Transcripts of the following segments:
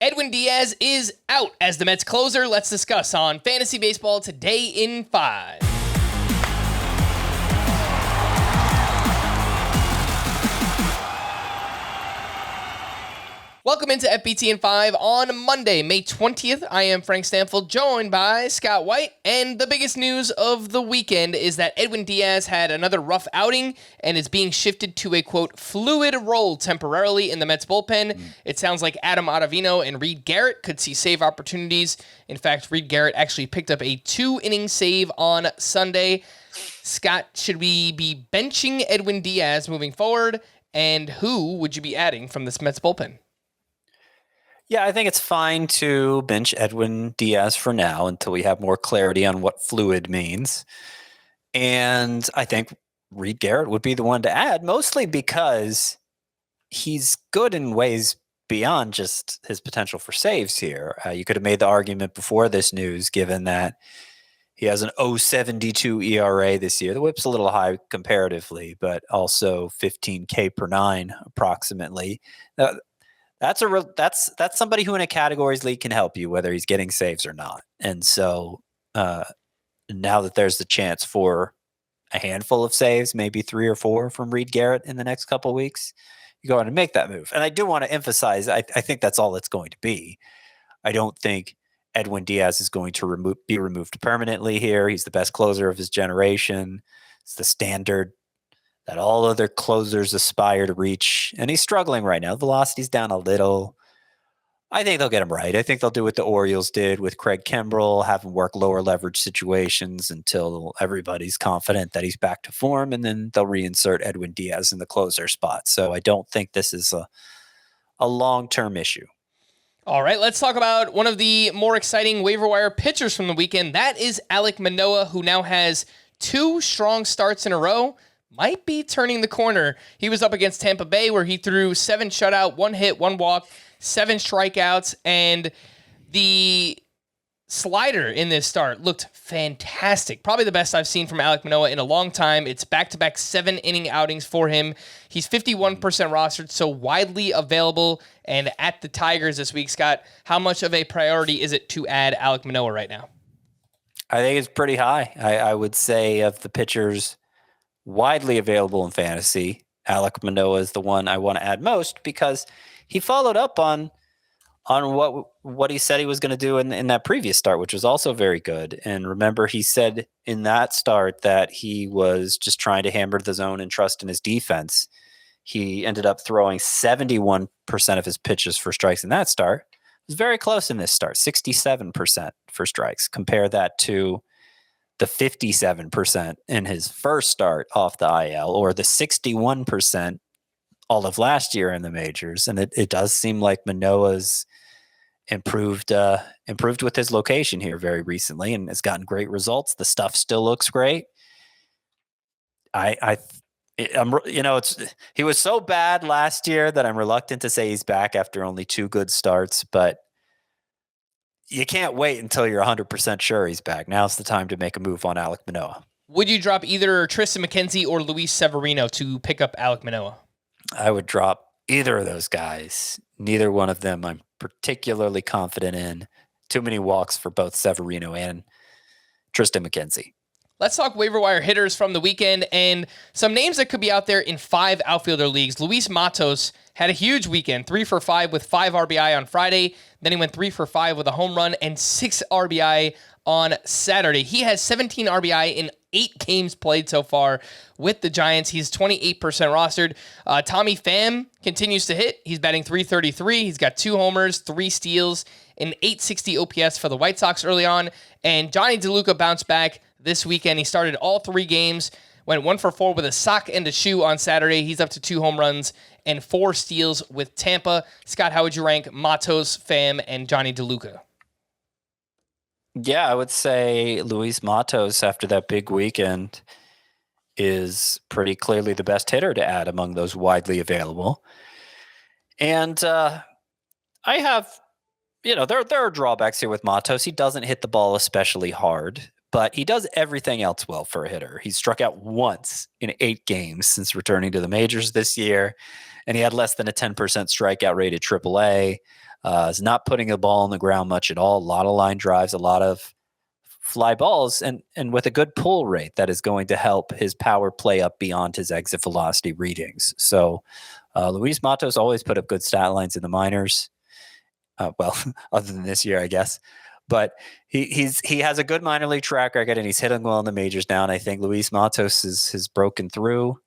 Edwin Diaz is out as the Mets closer. Let's discuss on Fantasy Baseball Today in 5. Welcome into FBT in 5 on Monday, May 20th. I am Frank Stampfl, joined by Scott White. And the biggest news of the weekend is that Edwin Diaz had another rough outing and is being shifted to a, quote, fluid role temporarily in the Mets bullpen. It sounds like Adam Ottavino and Reed Garrett could see save opportunities. In fact, Reed Garrett actually picked up a 2-inning save on Sunday. Scott, should we be benching Edwin Diaz moving forward? And who would you be adding from this Mets bullpen? Yeah, I think it's fine to bench Edwin Diaz for now until we have more clarity on what fluid means. And I think Reed Garrett would be the one to add, mostly because he's good in ways beyond just his potential for saves here. You could have made the argument before this news, given that he has an 0.72 ERA this year. The whip's a little high comparatively, but also 15 K per nine approximately. That's somebody who in a categories league can help you, whether he's getting saves or not. And so now that there's the chance for a handful of saves, maybe 3 or 4 from Reed Garrett in the next couple of weeks, you go on and make that move. And I do want to emphasize, I think that's all it's going to be. I don't think Edwin Diaz is going to be removed permanently here. He's the best closer of his generation. It's the standard that all other closers aspire to reach, and he's struggling right now. Velocity's down a little. I think they'll get him right. I think they'll do what the Orioles did with Craig Kimbrell, have him work lower leverage situations until everybody's confident that he's back to form, and then they'll reinsert Edwin Diaz in the closer spot. So I don't think this is a long-term issue. All right, let's talk about one of the more exciting waiver wire pitchers from the weekend. That is Alek Manoah, who now has 2 strong starts in a row. Might be turning the corner. He was up against Tampa Bay, where he threw 7 shutout, 1 hit, 1 walk, 7 strikeouts, and the slider in this start looked fantastic. Probably the best I've seen from Alek Manoah in a long time. It's back-to-back 7-inning outings for him. He's 51% rostered, so widely available. And at the Tigers this week, Scott, how much of a priority is it to add Alek Manoah right now? I think it's pretty high. I would say of the pitchers widely available in fantasy, Alek Manoah is the one I want to add most because he followed up on what he said he was going to do in that previous start, which was also very good. And remember, he said in that start that he was just trying to hammer the zone and trust in his defense. He ended up throwing 71% of his pitches for strikes in that start. It was very close in this start, 67% for strikes. Compare that to the 57% in his first start off the IL, or the 61% all of last year in the majors. And it does seem like Manoah's improved with his location here very recently and has gotten great results. The stuff still looks great. He was so bad last year that I'm reluctant to say he's back after only 2 good starts, but you can't wait until you're 100% sure he's back. Now's the time to make a move on Alek Manoah. Would you drop either Tristan McKenzie or Luis Severino to pick up Alek Manoah? I would drop either of those guys. Neither one of them I'm particularly confident in. Too many walks for both Severino and Tristan McKenzie. Let's talk waiver wire hitters from the weekend and some names that could be out there in 5 outfielder leagues. Luis Matos had a huge weekend, 3 for 5 with 5 RBI on Friday. Then he went 3 for 5 with a home run and 6 RBI on Saturday. He has 17 RBI in 8 games played so far with the Giants. He's 28% rostered. Tommy Pham continues to hit. He's batting .333. He's got 2 homers, 3 steals, and .860 OPS for the White Sox early on. And Jonny DeLuca bounced back this weekend. He started all 3 games, went 1 for 4 with a sock and a shoe on Saturday. He's up to 2 home runs and 4 steals with Tampa. Scott, how would you rank Matos, Pham, and Jonny DeLuca? Yeah, I would say Luis Matos, after that big weekend, is pretty clearly the best hitter to add among those widely available. And I have, there are drawbacks here with Matos. He doesn't hit the ball especially hard, but he does everything else well for a hitter. He's struck out once in 8 games since returning to the majors this year, and he had less than a 10% strikeout rate at AAA. Is not putting the ball on the ground much at all. A lot of line drives, a lot of fly balls, and with a good pull rate that is going to help his power play up beyond his exit velocity readings. So Luis Matos always put up good stat lines in the minors. Well, other than this year, I guess. But he has a good minor league track record, and he's hitting well in the majors now. And I think Luis Matos has broken through.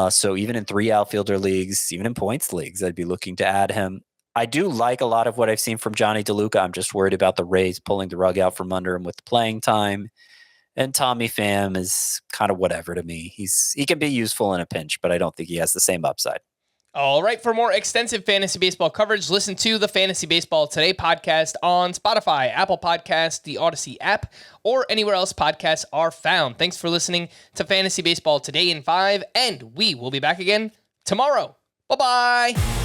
So even in 3 outfielder leagues, even in points leagues, I'd be looking to add him. I do like a lot of what I've seen from Jonny DeLuca. I'm just worried about the Rays pulling the rug out from under him with the playing time. And Tommy Pham is kind of whatever to me. He can be useful in a pinch, but I don't think he has the same upside. All right, for more extensive fantasy baseball coverage, listen to the Fantasy Baseball Today podcast on Spotify, Apple Podcasts, the Odyssey app, or anywhere else podcasts are found. Thanks for listening to Fantasy Baseball Today in 5, and we will be back again tomorrow. Bye-bye.